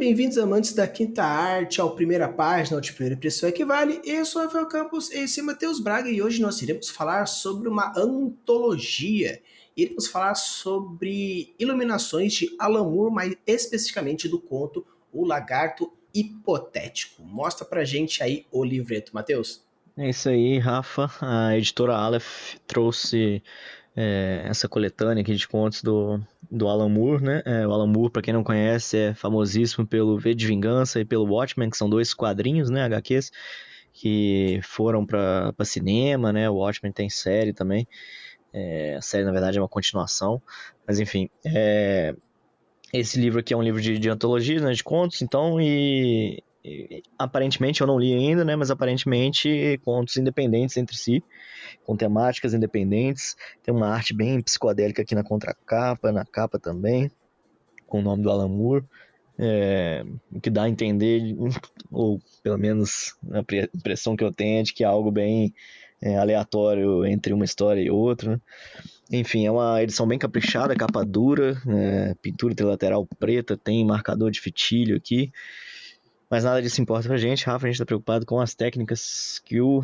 bem-vindos, amantes da quinta arte, ao Primeira Página, ao de Primeira Impressão Equivale. Eu sou Rafael Campos, esse é Matheus Braga e hoje nós iremos falar sobre uma antologia. Iremos falar sobre iluminações de Alan Moore, mais especificamente do conto O Lagarto Hipotético. Mostra pra gente aí o livreto, Matheus. É isso aí, Rafa. A editora Aleph trouxe essa coletânea aqui de contos do Alan Moore, né? O Alan Moore, para quem não conhece, é famosíssimo pelo V de Vingança e pelo Watchmen, que são dois quadrinhos, né, HQs, que foram para cinema, né? O Watchmen tem série também. A série, na verdade, é uma continuação. Mas, enfim, esse livro aqui é um livro de antologia, né, de contos, então, e aparentemente, eu não li ainda, né, mas aparentemente contos independentes entre si, com temáticas independentes. Tem uma arte bem psicodélica aqui na contracapa, na capa também, com o nome do Alan Moore, o que dá a entender, ou pelo menos a impressão que eu tenho é de que é algo bem aleatório entre uma história e outra, né? Enfim, é uma edição bem caprichada, capa dura, pintura trilateral preta, tem marcador de fitilho aqui, mas nada disso importa pra gente, Rafa. A gente tá preocupado com as técnicas que o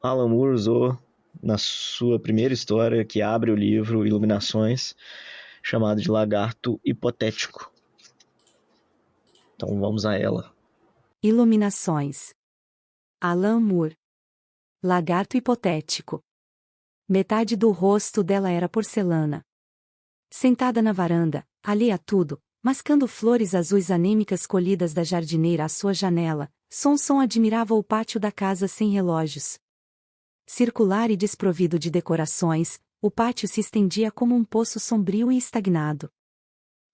Alan Moore usou na sua primeira história, que abre o livro Iluminações, chamado de Lagarto Hipotético. Então vamos a ela. Iluminações. Alan Moore. Lagarto hipotético. Metade do rosto dela era porcelana. Sentada na varanda, alheia a tudo, mascando flores azuis anêmicas colhidas da jardineira à sua janela, Sonson admirava o pátio da casa sem relógios. Circular e desprovido de decorações, o pátio se estendia como um poço sombrio e estagnado.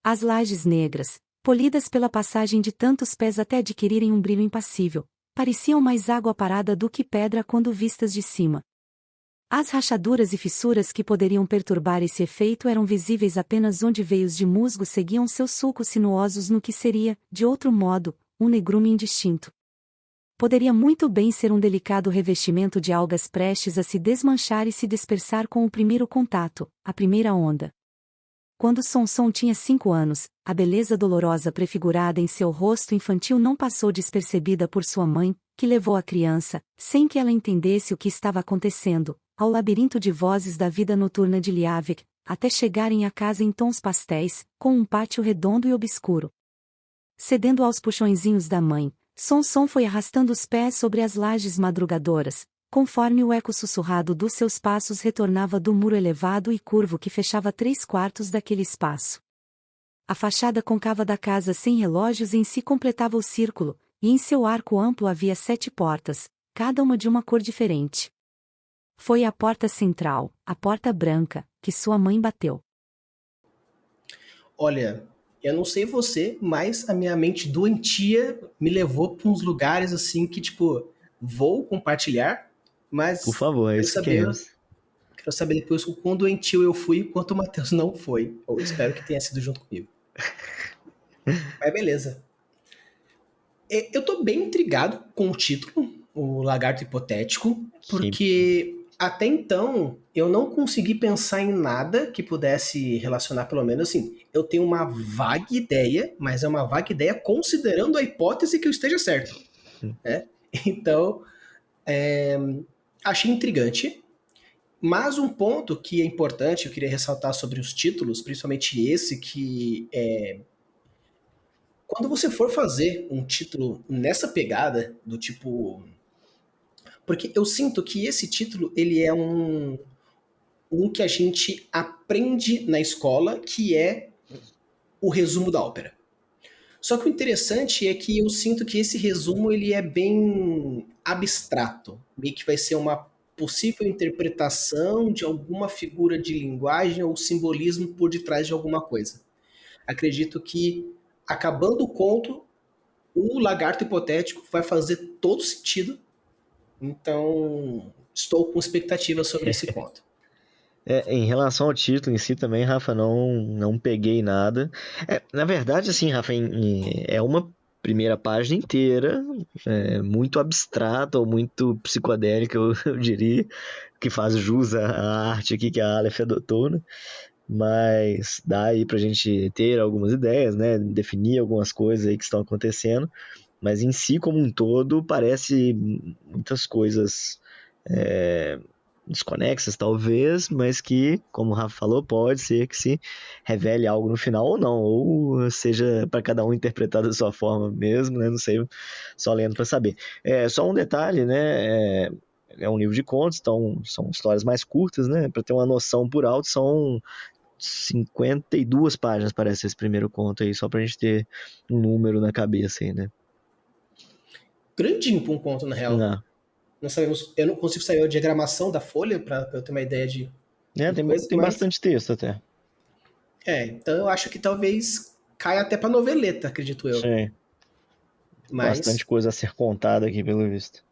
As lajes negras, polidas pela passagem de tantos pés até adquirirem um brilho impassível, pareciam mais água parada do que pedra quando vistas de cima. As rachaduras e fissuras que poderiam perturbar esse efeito eram visíveis apenas onde veios de musgo seguiam seus sulcos sinuosos no que seria, de outro modo, um negrume indistinto. Poderia muito bem ser um delicado revestimento de algas prestes a se desmanchar e se dispersar com o primeiro contato, a primeira onda. Quando Sonson tinha 5 anos, a beleza dolorosa prefigurada em seu rosto infantil não passou despercebida por sua mãe, que levou a criança, sem que ela entendesse o que estava acontecendo, ao labirinto de vozes da vida noturna de Liavek, até chegarem à casa em tons pastéis, com um pátio redondo e obscuro. Cedendo aos puxõezinhos da mãe, Sonson foi arrastando os pés sobre as lajes madrugadoras, conforme o eco sussurrado dos seus passos retornava do muro elevado e curvo que fechava 3/4 daquele espaço. A fachada côncava da casa sem relógios em si completava o círculo, e em seu arco amplo havia 7 portas, cada uma de uma cor diferente. Foi a porta central, a porta branca, que sua mãe bateu. Olha, eu não sei você, mas a minha mente doentia me levou para uns lugares assim que, tipo, vou compartilhar, Por mas favor, é quero isso que saber, queremos. quero saber depois o quão doentio eu fui e quanto o Matheus não foi. Eu espero que tenha sido junto comigo. Mas beleza. Eu tô bem intrigado com o título, o Lagarto Hipotético, Que porque até então eu não consegui pensar em nada que pudesse relacionar, pelo menos assim. Eu tenho uma vaga ideia, mas é uma vaga ideia considerando a hipótese que eu esteja certo, né? Então, achei intrigante. Mas um ponto que é importante, eu queria ressaltar sobre os títulos, principalmente esse, que é quando você for fazer um título nessa pegada, do tipo. Porque eu sinto que esse título, ele é um que a gente aprende na escola, que é o resumo da ópera. Só que o interessante é que eu sinto que esse resumo ele é bem abstrato, meio que vai ser uma possível interpretação de alguma figura de linguagem ou simbolismo por detrás de alguma coisa. Acredito que, acabando o conto, o lagarto hipotético vai fazer todo sentido. Então, estou com expectativas sobre esse conto. Em relação ao título em si também, Rafa, não peguei nada. Na verdade, assim, Rafa, é uma primeira página inteira, muito abstrata ou muito psicodélica, eu diria, que faz jus à arte aqui que a Aleph adotou, né? mas dá aí pra gente ter algumas ideias, né? Definir algumas coisas aí que estão acontecendo, mas em si, como um todo, parece muitas coisas é, desconexas, talvez, mas que, como o Rafa falou, pode ser que se revele algo no final ou não, ou seja para cada um interpretar da sua forma mesmo, né? Não sei, só lendo para saber. Só um detalhe, né? É um livro de contos, então são histórias mais curtas, né? Para ter uma noção por alto, são 52 páginas, parece esse primeiro conto aí, só pra gente ter um número na cabeça aí, né? Grandinho pra um conto, na real. Ah, Não sabemos, eu não consigo saber a diagramação da folha pra eu ter uma ideia de tem, coisa, tem mas. bastante texto até. Então eu acho que talvez caia até pra noveleta, acredito eu. Sim, bastante Mas. coisa a ser contada aqui, pelo visto.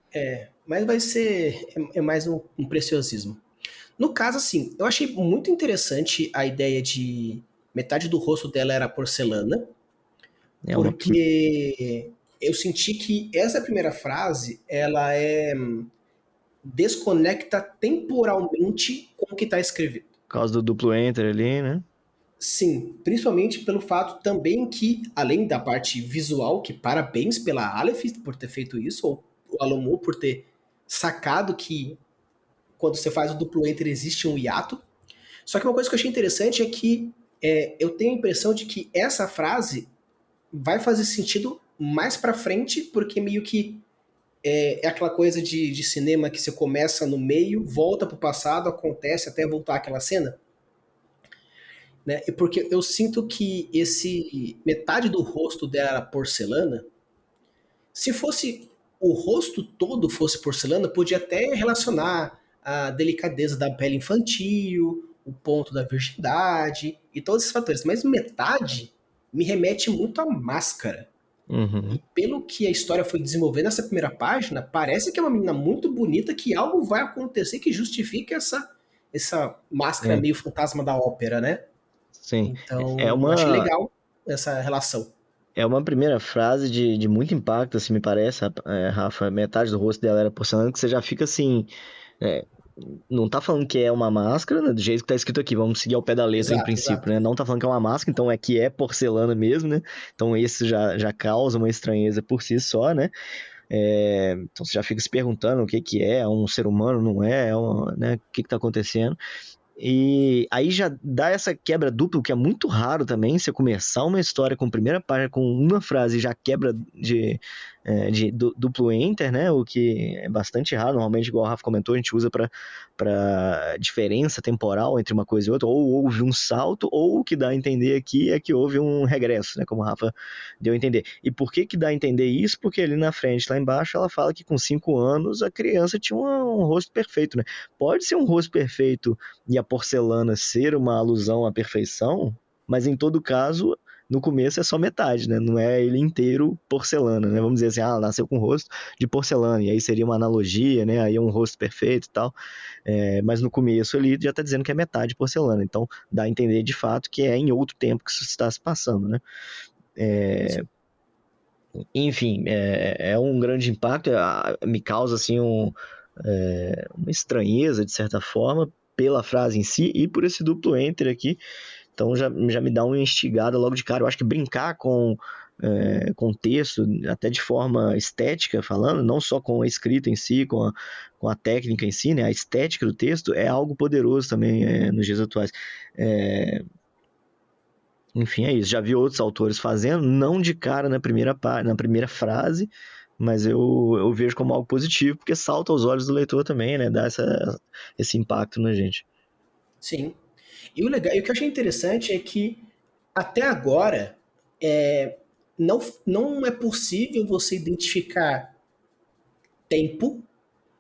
Mas vai ser. É mais um preciosismo. No caso, assim, eu achei muito interessante a ideia de metade do rosto dela era porcelana, É uma. porque eu senti que essa primeira frase ela desconecta temporalmente com o que está escrevido. Por causa do duplo enter ali, né? Sim, principalmente pelo fato também que, além da parte visual, que parabéns pela Aleph por ter feito isso, ou o Alan Moore por ter sacado que quando você faz o duplo enter existe um hiato. Só que uma coisa que eu achei interessante é que eu tenho a impressão de que essa frase vai fazer sentido mais pra frente, porque meio que é aquela coisa de cinema que você começa no meio, volta pro passado, acontece até voltar aquela cena. Né? E porque eu sinto que esse metade do rosto dela era porcelana. Se fosse o rosto todo fosse porcelana, podia até relacionar a delicadeza da pele infantil, o ponto da virgindade e todos esses fatores. Mas metade me remete muito à máscara. E Uhum. pelo que a história foi desenvolvendo nessa primeira página, parece que é uma menina muito bonita, que algo vai acontecer que justifique essa máscara É, meio fantasma da ópera, né? sim. É Então, eu achei uma, legal essa relação. é uma primeira frase de muito impacto, assim, me parece, Rafa. Metade do rosto dela era porcelana, que você já fica assim. é, não tá falando que é uma máscara, né, do jeito que tá escrito aqui, vamos seguir ao pé da letra em Exato, princípio, exato. né? Não tá falando que é uma máscara, então é que é porcelana mesmo, né? Então isso já causa uma estranheza por si só, né? Então você já fica se perguntando o que que é um ser humano, não é, né? O que que tá acontecendo? E aí já dá essa quebra dupla, que é muito raro também, você começar uma história com primeira página com uma frase e já quebra de duplo enter, né? O que é bastante raro, normalmente, igual o Rafa comentou, a gente usa para diferença temporal entre uma coisa e outra, ou houve um salto, ou o que dá a entender aqui é que houve um regresso, né? Como o Rafa deu a entender. E por que dá a entender isso? Porque ali na frente, lá embaixo, ela fala que com 5 anos a criança tinha um rosto perfeito, né? Pode ser um rosto perfeito e a porcelana ser uma alusão à perfeição, mas em todo caso, no começo é só metade, né? Não é ele inteiro porcelana, né? Vamos dizer assim, ela nasceu com rosto de porcelana, e aí seria uma analogia, né? Aí é um rosto perfeito e tal. Mas no começo ele já está dizendo que é metade porcelana, então dá a entender de fato que é em outro tempo que isso está se passando, né? Enfim, é um grande impacto, me causa assim uma estranheza de certa forma pela frase em si e por esse duplo enter aqui, então já me dá uma instigada logo de cara. Eu acho que brincar com o texto, até de forma estética falando, não só com a escrita em si, com a técnica em si, né, a estética do texto é algo poderoso também nos dias atuais. É, enfim, é isso. Já vi outros autores fazendo, não de cara na primeira frase, mas eu vejo como algo positivo, porque salta aos olhos do leitor também, né? Dá esse impacto na gente. Sim. E o legal, e o que eu achei interessante é que até agora não, não é possível você identificar tempo.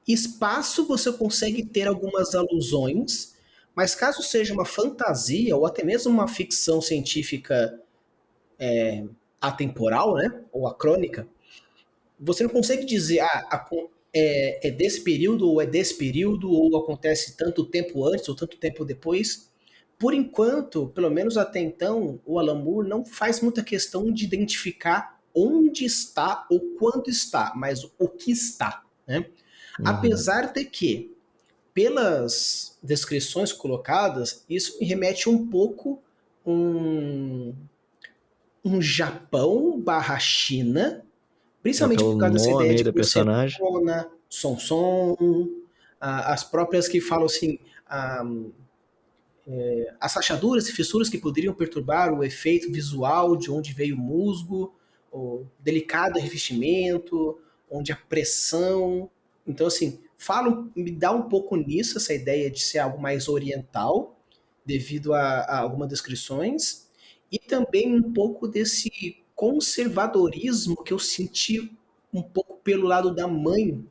Espaço você consegue ter algumas alusões, mas caso seja uma fantasia ou até mesmo uma ficção científica atemporal, né, ou acrônica, você não consegue dizer, é desse período ou é desse período, ou acontece tanto tempo antes ou tanto tempo depois. Por enquanto, pelo menos até então, o Alan Moore não faz muita questão de identificar onde está ou quando está, mas o que está, né? Uhum. Apesar de que pelas descrições colocadas, isso me remete um pouco um, um Japão barra China, É principalmente pelo por causa dessa nome ideia aí de da personagem. porcelana, Sonson, as próprias que falam assim, as rachaduras e fissuras que poderiam perturbar o efeito visual de onde veio o musgo, o delicado revestimento, onde a pressão. Então, assim, me dá um pouco nisso essa ideia de ser algo mais oriental, devido a algumas descrições, e também um pouco desse conservadorismo que eu senti um pouco pelo lado da mãe,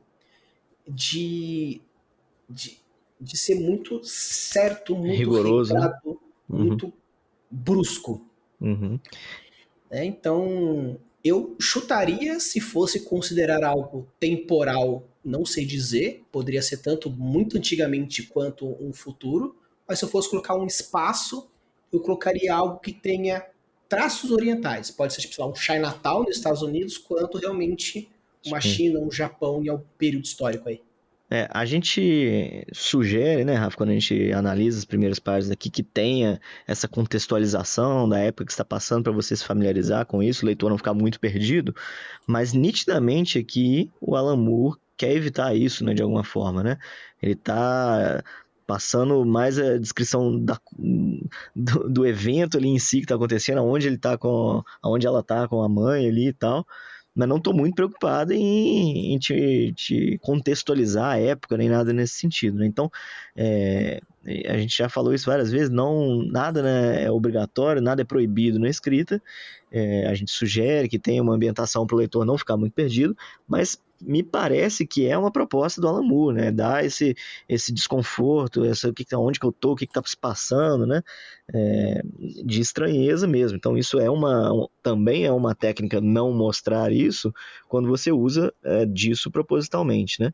de de, de ser muito certo, muito Rigoroso, né? regrado, Uhum, muito brusco. uhum. Né? Então, eu chutaria se fosse considerar algo temporal, não sei dizer, poderia ser tanto muito antigamente quanto um futuro, mas se eu fosse colocar um espaço, eu colocaria algo que tenha traços orientais. Pode ser, tipo, sei lá, um Chinatown nos Estados Unidos, quanto realmente uma Sim. China, um Japão em algum período histórico aí. A gente sugere, né, Rafa, quando a gente analisa as primeiras páginas aqui, que tenha essa contextualização da época que está passando para você se familiarizar com isso, o leitor não ficar muito perdido, mas nitidamente aqui o Alan Moore quer evitar isso, né, de alguma forma, né? Ele está passando mais a descrição do evento ali em si que está acontecendo, aonde ela está com a mãe ali e tal, mas não estou muito preocupado em te contextualizar a época, nem nada nesse sentido, né? Então, é, a gente já falou isso várias vezes, não, nada, né, é obrigatório, nada é proibido na escrita, a gente sugere que tenha uma ambientação para o leitor não ficar muito perdido, mas me parece que é uma proposta do Alan Moore, né? Dar esse desconforto, onde que eu tô, o que está se passando, né? De estranheza mesmo. Então isso também é uma técnica não mostrar isso quando você usa disso propositalmente, né?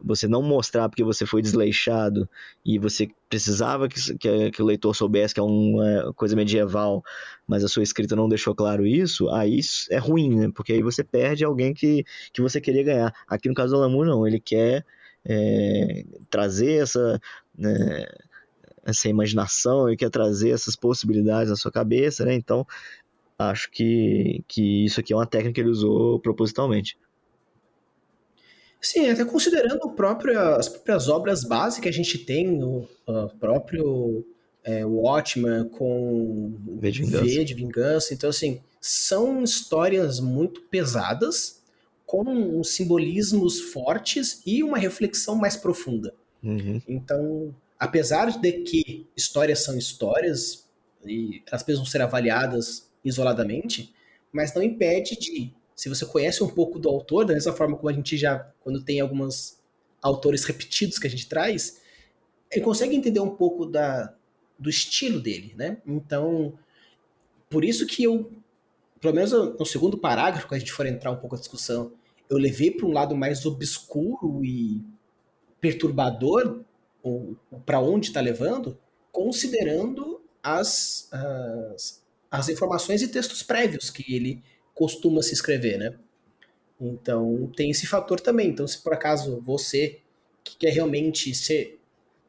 Você não mostrar porque você foi desleixado e você precisava que o leitor soubesse que é uma coisa medieval, mas a sua escrita não deixou claro isso, aí isso é ruim, né? Porque aí você perde alguém que você queria ganhar. Aqui no caso do Alan Moore, não, ele quer trazer né, essa imaginação, ele quer trazer essas possibilidades na sua cabeça, né? Então, acho que isso aqui é uma técnica que ele usou propositalmente. Sim, até considerando as próprias obras básicas que a gente tem, o próprio Watchmen com V de Vingança. V de Vingança. Então, assim, são histórias muito pesadas, com uns simbolismos fortes e uma reflexão mais profunda. Uhum. Então, apesar de que histórias são histórias e elas precisam ser avaliadas isoladamente, mas não impede de, se você conhece um pouco do autor, da mesma forma como a gente já, quando tem alguns autores repetidos que a gente traz, ele consegue entender um pouco do estilo dele, né? Então, por isso que eu, pelo menos no segundo parágrafo, quando a gente for entrar um pouco na discussão, eu levei para um lado mais obscuro e perturbador para onde está levando, considerando as informações e textos prévios que ele costuma se escrever, né? Então tem esse fator também. Então, se por acaso você que quer realmente ser,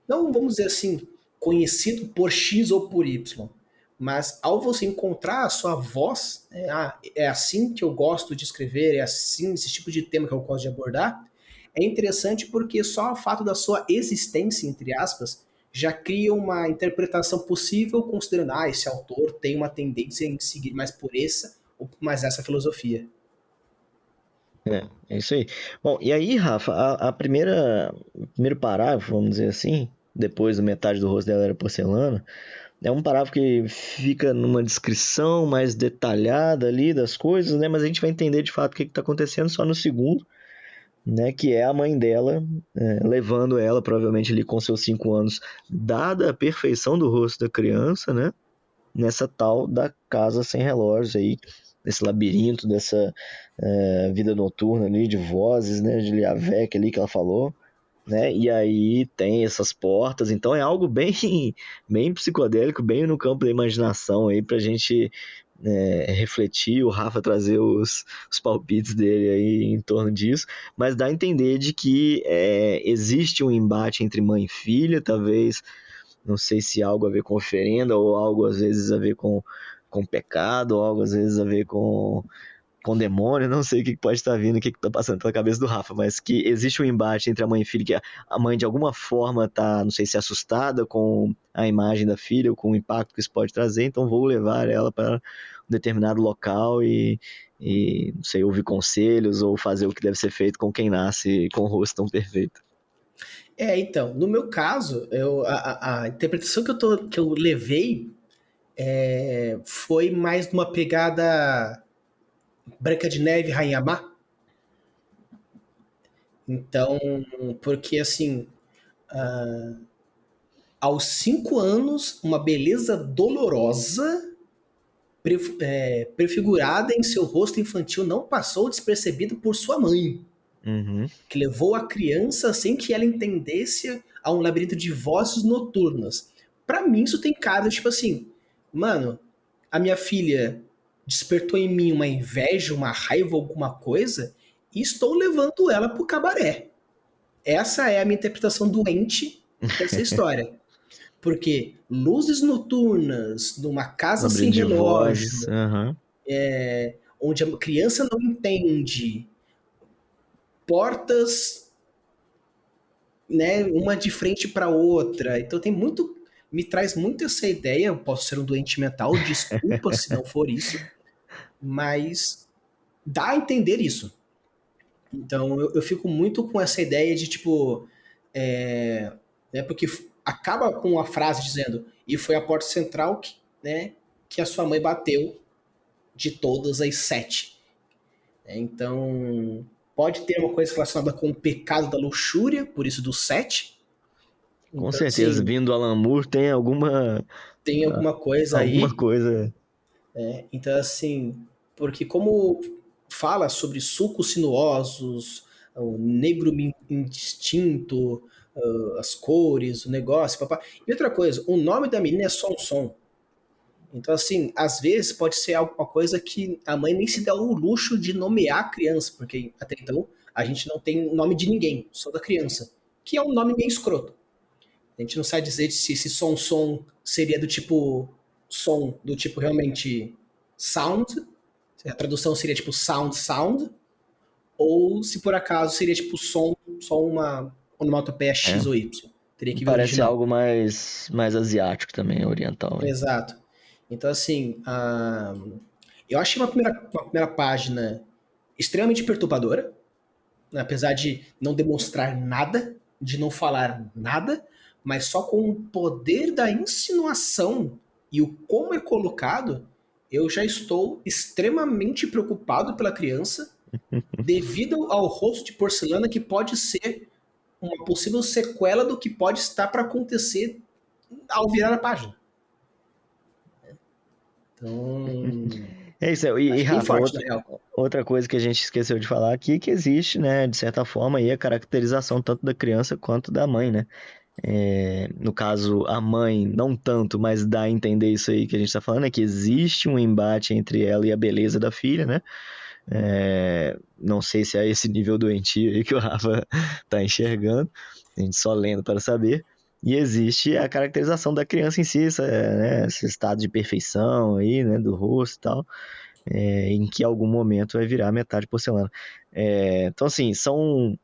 não vamos dizer assim, conhecido por X ou por Y, mas ao você encontrar a sua voz, é assim que eu gosto de escrever, é assim, esse tipo de tema que eu gosto de abordar, é interessante porque só o fato da sua existência, entre aspas, já cria uma interpretação possível, considerando, esse autor tem uma tendência em seguir mais por essa ou por mais essa filosofia. É isso aí. Bom, e aí, Rafa, o primeiro parágrafo, vamos dizer assim, depois da metade do rosto dela era porcelana, é um parágrafo que fica numa descrição mais detalhada ali das coisas, né? Mas a gente vai entender de fato o que está acontecendo só no segundo, né? Que é a mãe dela, levando ela, provavelmente ali com seus 5 anos, dada a perfeição do rosto da criança, né? Nessa tal da casa sem relógios aí, desse labirinto, dessa vida noturna ali, de vozes, né, de Liavec ali que ela falou, né, e aí tem essas portas, então é algo bem, bem psicodélico, bem no campo da imaginação aí pra gente refletir, o Rafa trazer os palpites dele aí em torno disso, mas dá a entender de que existe um embate entre mãe e filha, talvez, não sei se algo a ver com oferenda, ou algo às vezes a ver com pecado, ou algo às vezes a ver com demônio, não sei o que pode estar vindo, o que está passando pela cabeça do Rafa, mas que existe um embate entre a mãe e filha, que a mãe de alguma forma está, não sei se assustada com a imagem da filha, ou com o impacto que isso pode trazer, então vou levar ela para um determinado local e não sei, ouvir conselhos, ou fazer o que deve ser feito com quem nasce com o rosto tão perfeito. Então, no meu caso, a interpretação que eu levei foi mais numa pegada Branca de Neve, Rainha Má. Então, porque assim, aos 5 anos, uma beleza dolorosa prefigurada em seu rosto infantil não passou despercebido por sua mãe, Uhum. que levou a criança sem que ela entendesse a um labirinto de vozes noturnas. Pra mim, isso tem cara de tipo assim, mano, a minha filha despertou em mim uma inveja, uma raiva, alguma coisa, e estou levando ela pro cabaré. Essa é a minha interpretação doente dessa história. Porque luzes noturnas, numa casa sem Labirinto de vozes, relógio, uhum. onde a criança não entende, portas, né, uma de frente para outra. Então tem muito, me traz muito essa ideia. Eu posso ser um doente mental, desculpa se não for isso, mas dá a entender isso. Então eu fico muito com essa ideia de tipo, porque acaba com a frase dizendo e foi a porta central que, né, que a sua mãe bateu de todas as 7. Então, pode ter uma coisa relacionada com o pecado da luxúria, por isso do 7. Com Então, certeza, assim, vindo do Alan Moore tem tem alguma coisa alguma aí. coisa. Então, assim, porque como fala sobre sulcos sinuosos, o negro indistinto, as cores, o negócio, papá. E outra coisa, o nome da menina é Sonson. Então, assim, às vezes pode ser alguma coisa que a mãe nem se dá o luxo de nomear a criança, porque até então a gente não tem nome de ninguém, só da criança, que é um nome meio escroto. A gente não sabe dizer se esse som seria do tipo som, do tipo realmente sound, a tradução seria tipo sound, ou se por acaso seria tipo som, só uma onomatopeia É. X ou Y. Teria que ver o Parece original. algo mais asiático também, oriental. Né? Exato. Então, assim, eu achei uma primeira página extremamente perturbadora, né? Apesar de não demonstrar nada, de não falar nada, mas só com o poder da insinuação e o como é colocado, eu já estou extremamente preocupado pela criança, devido ao rosto de porcelana que pode ser uma possível sequela do que pode estar para acontecer ao virar a página. Então, É isso, e acho bem Rafa, forte, na real. outra coisa que a gente esqueceu de falar aqui, que existe, né, de certa forma, aí a caracterização tanto da criança quanto da mãe, né? No caso, a mãe, não tanto, mas dá a entender isso aí que a gente está falando, é que existe um embate entre ela e a beleza da filha, né? Não sei se é esse nível doentio aí que o Rafa tá enxergando, a gente só lendo para saber. E existe a caracterização da criança em si, né, esse estado de perfeição aí, né, do rosto e tal, em que algum momento vai virar metade porcelana. Então, assim, são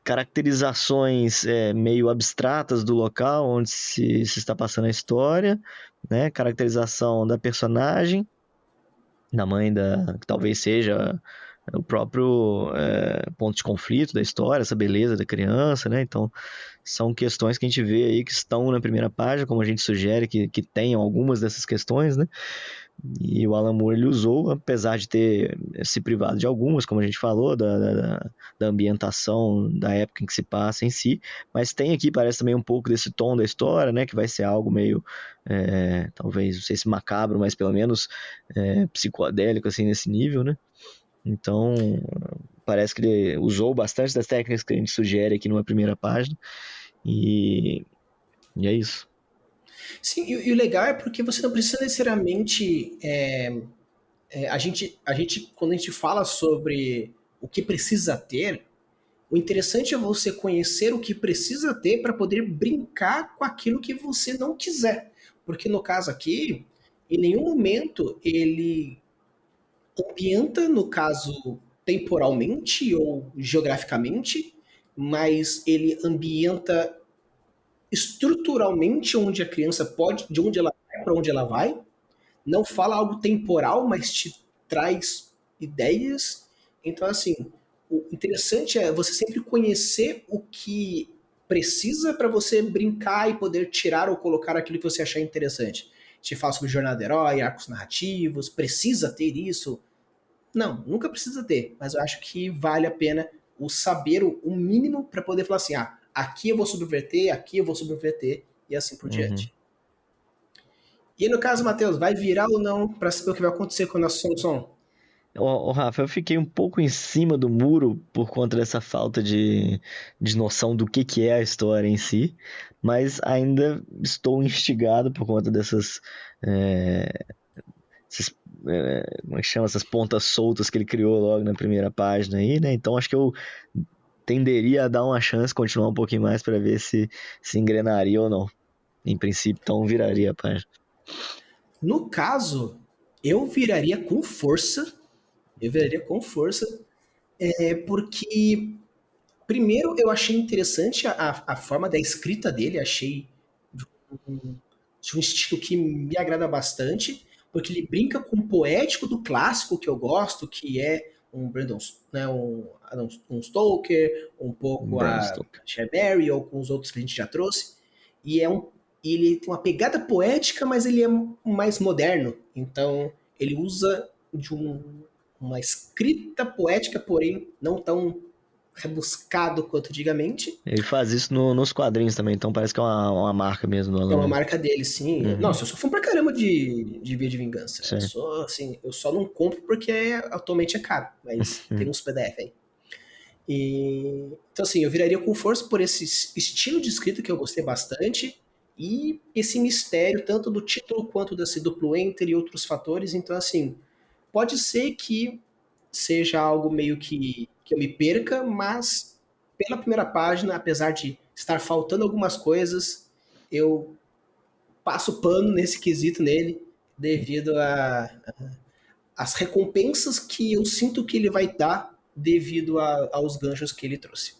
caracterizações meio abstratas do local onde se está passando a história, né, caracterização da personagem, da mãe que talvez seja o próprio ponto de conflito da história, essa beleza da criança, né? Então, são questões que a gente vê aí que estão na primeira página, como a gente sugere que tenham algumas dessas questões, né? E o Alan Moore ele usou, apesar de ter se privado de algumas, como a gente falou, da ambientação, da época em que se passa em si, mas tem aqui, parece também um pouco desse tom da história, né, que vai ser algo meio, talvez, não sei se macabro, mas pelo menos psicodélico, assim, nesse nível, né? Então, parece que ele usou bastante das técnicas que a gente sugere aqui numa primeira página, e é isso. Sim, e o legal é porque você não precisa necessariamente. Quando a gente fala sobre o que precisa ter, o interessante é você conhecer o que precisa ter para poder brincar com aquilo que você não quiser. Porque no caso aqui, em nenhum momento ele ambienta, no caso, temporalmente ou geograficamente, mas ele ambienta estruturalmente onde a criança pode, de onde ela vai para onde ela vai. Não fala algo temporal, mas te traz ideias. Então, assim, o interessante é você sempre conhecer o que precisa para você brincar e poder tirar ou colocar aquilo que você achar interessante. Te fala sobre jornada do herói, arcos narrativos, precisa ter isso? Não, nunca precisa ter, mas eu acho que vale a pena o saber o mínimo para poder falar assim, ah, aqui eu vou subverter e assim por Uhum. diante. E no caso, Matheus, vai virar ou não para saber o que vai acontecer com a nossa solução? Ô, Rafa, eu fiquei um pouco em cima do muro por conta dessa falta de noção do que é a história em si, mas ainda estou instigado por conta é, essas, como é que chama, essas pontas soltas que ele criou logo na primeira página aí, né? Então acho que eu tenderia a dar uma chance, continuar um pouquinho mais para ver se engrenaria ou não. Em princípio, então viraria a página. No caso, eu viraria com força, eu viraria com força, porque primeiro eu achei interessante a forma da escrita dele, achei de um estilo que me agrada bastante, porque ele brinca com o poético do clássico que eu gosto, que é um Brandon, né, um Stoker, um pouco Bram a Stoker. Sherberry ou com os outros que a gente já trouxe. E ele tem uma pegada poética, mas ele é mais moderno. Então ele usa de uma escrita poética, porém não tão rebuscado quanto antigamente. Ele faz isso nos quadrinhos também, então parece que é uma marca mesmo do É Alan uma Moore. marca dele, sim. Uhum, Nossa, eu sou fã pra caramba de V de Vingança. Eu sim. sou, assim, eu só não compro porque atualmente é caro, mas tem Uhum. uns PDF aí. Então, assim, eu viraria com força por esse estilo de escrita que eu gostei bastante e esse mistério, tanto do título quanto desse duplo enter e outros fatores. Então, assim, pode ser que seja algo meio que eu me perca, mas pela primeira página, apesar de estar faltando algumas coisas, eu passo pano nesse quesito nele, devido às recompensas que eu sinto que ele vai dar devido aos ganchos que ele trouxe.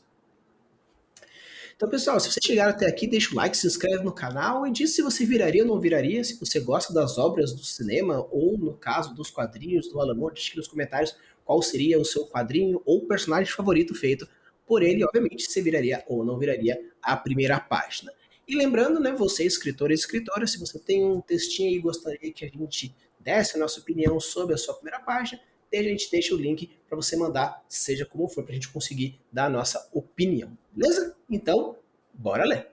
Então, pessoal, se você chegar até aqui, deixa o like, se inscreve no canal e diz se você viraria ou não viraria, se você gosta das obras do cinema ou, no caso, dos quadrinhos do Alan Moore, deixa aqui nos comentários qual seria o seu quadrinho ou personagem favorito feito por ele, e, obviamente, se viraria ou não viraria a primeira página. E lembrando, né, você, escritor e escritora, se você tem um textinho aí e gostaria que a gente desse a nossa opinião sobre a sua primeira página, a gente deixa o link para você mandar, seja como for, para a gente conseguir dar a nossa opinião. Beleza? Então, bora ler.